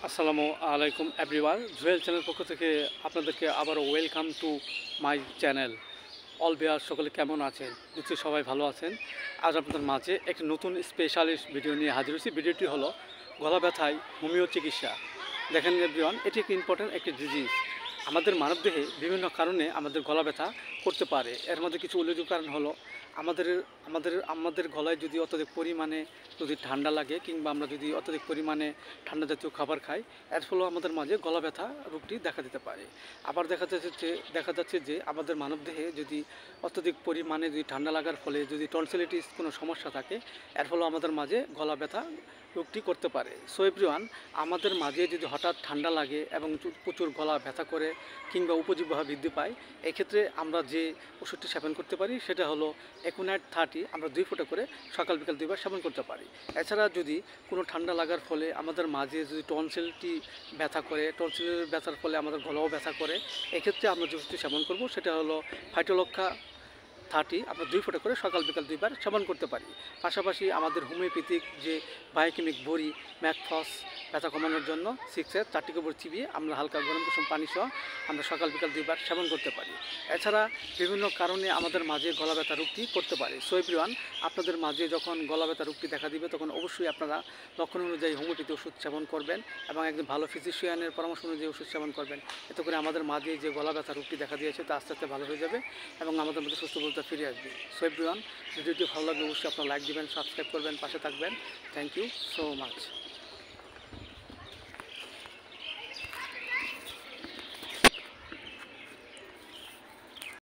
আসসালামু আলাইকুম everyone, Jewel channel পক্ষ থেকে আপনাদেরকে আবারও welcome to my channel. All viewer সকলে কেমন আছেন? নিশ্চয়ই সবাই ভালো আছেন। আজ আপনাদের মাঝে একটি নতুন স্পেশালিস্ট ভিডিও নিয়ে হাজির হয়েছি। ভিডিওটি হলো গলা ব্যথায় হোমিও চিকিৎসা। দেখেন এভরিওয়ান, এটি একটি ইম্পর্ট্যান্ট একটি ডিজিজ। আমাদের মানবদেহে বিভিন্ন কারণে আমাদের গলা ব্যথা করতে পারে। এর মধ্যে কিছু উল্লেখযোগ্য কারণ হলো আমাদের আমাদের আমাদের গলায় যদি অত্যধিক পরিমাণে যদি ঠান্ডা লাগে, কিংবা আমরা যদি অত্যধিক পরিমাণে ঠান্ডা জাতীয় খাবার খাই, এর ফলেও আমাদের মাঝে গলা ব্যথা রোগটি দেখা দিতে পারে। আবার দেখা যাচ্ছে যে আমাদের মানবদেহে যদি অত্যধিক পরিমাণে যদি ঠান্ডা লাগার ফলে যদি টনসিলাইটিস কোনো সমস্যা থাকে, এর ফলেও আমাদের মাঝে গলা ব্যথা রোগটি করতে পারে। সো এভরিওয়ান, আমাদের মাঝে যদি হঠাৎ ঠান্ডা লাগে এবং প্রচুর গলা ব্যথা করে কিংবা উপজিহ্বা বৃদ্ধি পায়, এক্ষেত্রে আমরা যে ওষুধটি সেবন করতে পারি সেটা হলো একুনাইট 30। আমরা 2 ফোঁটা করে সকাল বিকাল 2 বার সেবন করতে পারি। এছাড়া যদি কোনো ঠান্ডা লাগার ফলে আমাদের মাঝে যদি টনসিলটি ব্যথা করে, টনসিলের ব্যথার ফলে আমাদের গলাও ব্যথা করে, এক্ষেত্রে আমরা যে ওষুধটি সেবন করব সেটা হলো ফাইটোলক্কা 30। আমরা 2 ফোঁটা করে সকাল বিকাল 2 বার সেবন করতে পারি। পাশাপাশি আমাদের হোমিওপ্যাথিক যে বায়োকেমিক বড়ি ম্যাকফস ব্যথা কমানোর জন্য 6-এর 4টি গোবর চিবিয়ে আমরা হালকা গরম কুসুম পানি সহ আমরা সকাল বিকাল 2 বার সেবন করতে পারি। এছাড়া বিভিন্ন কারণে আমাদের মাঝে গলা ব্যথা রোগটি করতে পারে। সো এভরিওয়ান, আপনাদের মাঝে যখন গলা ব্যথা রোগটি দেখা দিবে তখন অবশ্যই আপনারা লক্ষণ অনুযায়ী হোমিওপ্যাথি ওষুধ সেবন করবেন এবং একজন ভালো ফিজিশিয়ানের পরামর্শ অনুযায়ী ওষুধ সেবন করবেন। এতে করে আমাদের মাঝে যে গলা ব্যথা রোগটি দেখা দিয়েছে তা আস্তে আস্তে ভালো হয়ে যাবে এবং আমাদের মধ্যে সুস্থ বলতে ফিরে আসবে। সো এভরিওয়ান, ভিডিওটি ভালো লাগলে অবশ্যই আপনারা লাইক দিবেন, সাবস্ক্রাইব করবেন, পাশে থাকবেন। Thank you so much.